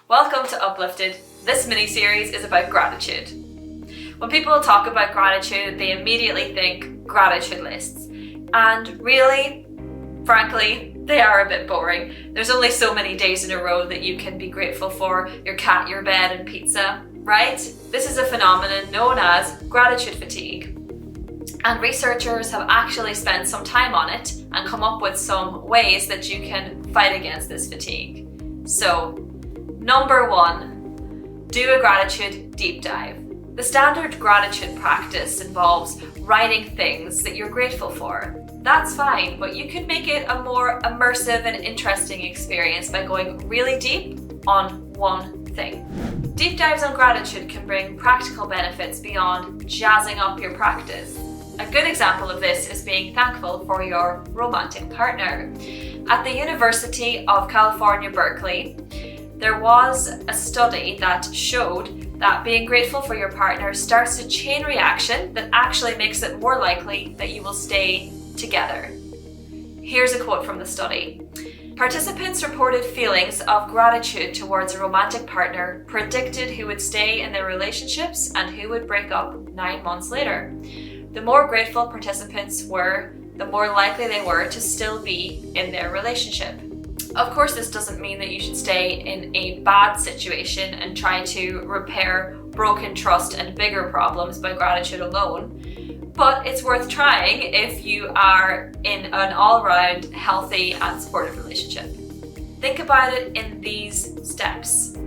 Welcome to Uplifted. This mini-series is about gratitude. When people talk about gratitude, they immediately think gratitude lists. And really, frankly, they are a bit boring. There's only so many days in a row that you can be grateful for your cat, your bed, and pizza, right? This is a phenomenon known as gratitude fatigue. And researchers have actually spent some time on it and come up with some ways that you can fight against this fatigue. So, number 1, do a gratitude deep dive. The standard gratitude practice involves writing things that you're grateful for. That's fine, but you can make it a more immersive and interesting experience by going really deep on one thing. Deep dives on gratitude can bring practical benefits beyond jazzing up your practice. A good example of this is being thankful for your romantic partner. At the University of California, Berkeley, there was a study that showed that being grateful for your partner starts a chain reaction that actually makes it more likely that you will stay together. Here's a quote from the study. Participants reported feelings of gratitude towards a romantic partner, predicted who would stay in their relationships and who would break up 9 months later. The more grateful participants were, the more likely they were to still be in their relationship. Of course, this doesn't mean that you should stay in a bad situation and try to repair broken trust and bigger problems by gratitude alone, but it's worth trying if you are in an all-round healthy and supportive relationship. Think about it in these steps.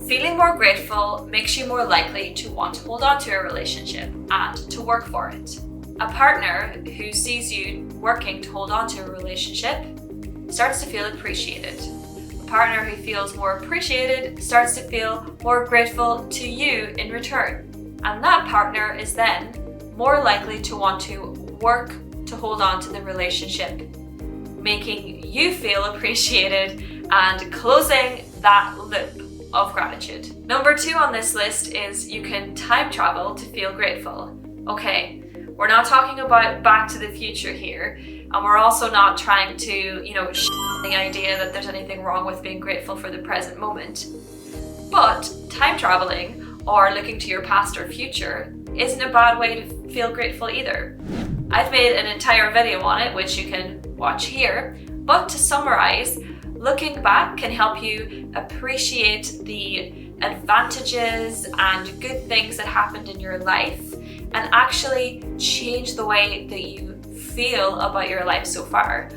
Feeling more grateful makes you more likely to want to hold on to a relationship and to work for it. A partner who sees you working to hold on to a relationship starts to feel appreciated. A partner who feels more appreciated starts to feel more grateful to you in return. And that partner is then more likely to want to work to hold on to the relationship, making you feel appreciated and closing that loop of gratitude. Number 2 on this list is you can time travel to feel grateful. Okay, we're not talking about Back to the Future here, and we're also not trying to, the idea that there's anything wrong with being grateful for the present moment. But time traveling or looking to your past or future isn't a bad way to feel grateful either. I've made an entire video on it, which you can watch here, but to summarize, looking back can help you appreciate the advantages and good things that happened in your life and actually change the way that you feel about your life so far.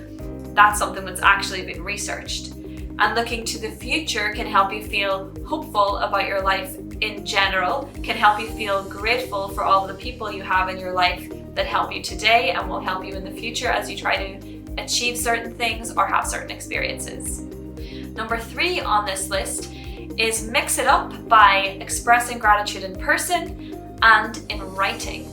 That's something that's actually been researched. And looking to the future can help you feel hopeful about your life in general, can help you feel grateful for all the people you have in your life that help you today and will help you in the future as you try to achieve certain things or have certain experiences. Number 3 on this list is mix it up by expressing gratitude in person and in writing.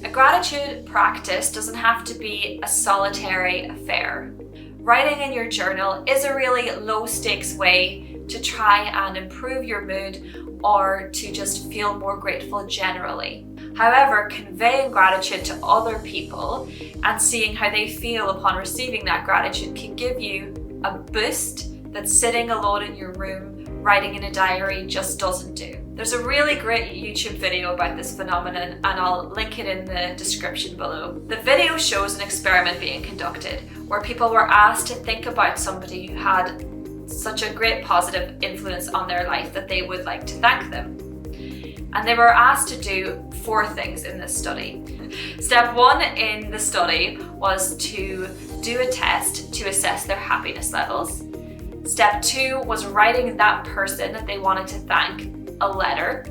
A gratitude practice doesn't have to be a solitary affair. Writing in your journal is a really low-stakes way to try and improve your mood or to just feel more grateful generally. However, conveying gratitude to other people and seeing how they feel upon receiving that gratitude can give you a boost that sitting alone in your room writing in a diary just doesn't do. There's a really great YouTube video about this phenomenon and I'll link it in the description below. The video shows an experiment being conducted where people were asked to think about somebody who had such a great positive influence on their life that they would like to thank them. And they were asked to do 4 things in this study. Step 1 in the study was to do a test to assess their happiness levels. Step 2 was writing that person that they wanted to thank a letter.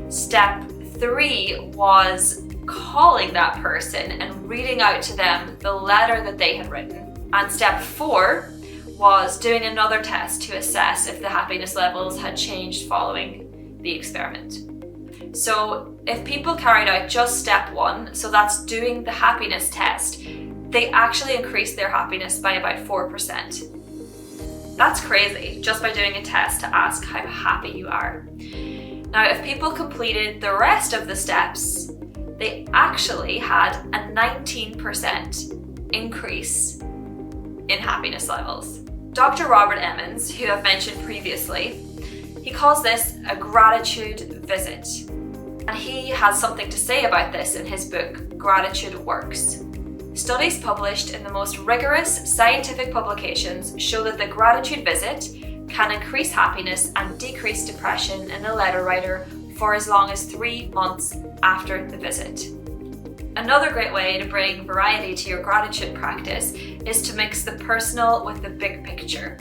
Step 3 was calling that person and reading out to them the letter that they had written. And step 4 was doing another test to assess if the happiness levels had changed following the experiment. So if people carried out just step 1, so that's doing the happiness test, they actually increased their happiness by about 4%. That's crazy, just by doing a test to ask how happy you are. Now, if people completed the rest of the steps, they actually had a 19% increase in happiness levels. Dr. Robert Emmons, who I've mentioned previously, He calls this a gratitude visit. And he has something to say about this in his book, Gratitude Works. Studies published in the most rigorous scientific publications show that the gratitude visit can increase happiness and decrease depression in the letter writer for as long as 3 months after the visit. Another great way to bring variety to your gratitude practice is to mix the personal with the big picture.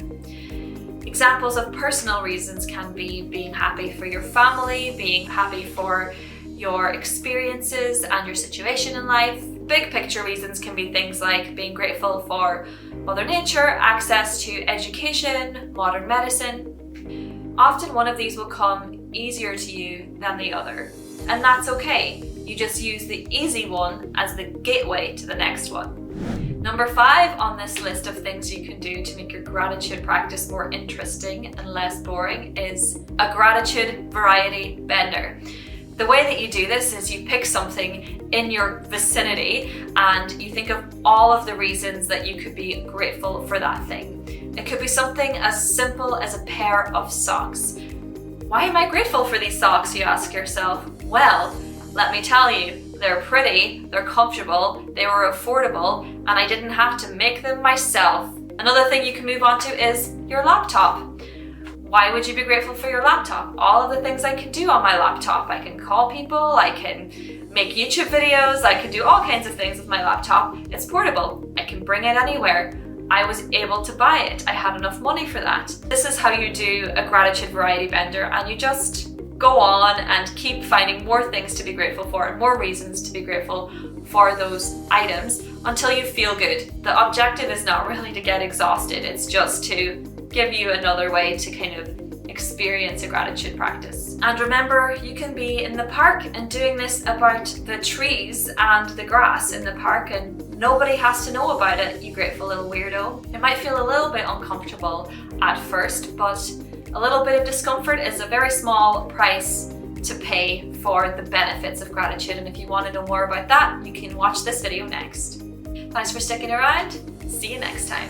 Examples of personal reasons can be being happy for your family, being happy for your experiences and your situation in life. Big picture reasons can be things like being grateful for Mother Nature, access to education, modern medicine. Often one of these will come easier to you than the other, and that's okay. You just use the easy one as the gateway to the next one. Number 5 on this list of things you can do to make your gratitude practice more interesting and less boring is a gratitude variety bender. The way that you do this is you pick something in your vicinity and you think of all of the reasons that you could be grateful for that thing. It could be something as simple as a pair of socks. Why am I grateful for these socks, you ask yourself? Well, let me tell you, they're pretty, they're comfortable, they were affordable, and I didn't have to make them myself. Another thing you can move on to is your laptop. Why would you be grateful for your laptop? All of the things I can do on my laptop. I can call people, I can make YouTube videos, I can do all kinds of things with my laptop. It's portable, I can bring it anywhere. I was able to buy it, I had enough money for that. This is how you do a gratitude variety bender, and you just go on and keep finding more things to be grateful for and more reasons to be grateful for those items until you feel good. The objective is not really to get exhausted, it's just to give you another way to kind of experience a gratitude practice. And remember, you can be in the park and doing this about the trees and the grass in the park, and nobody has to know about it, you grateful little weirdo. It might feel a little bit uncomfortable at first, but a little bit of discomfort is a very small price to pay for the benefits of gratitude. And if you want to know more about that, you can watch this video next. Thanks for sticking around. See you next time.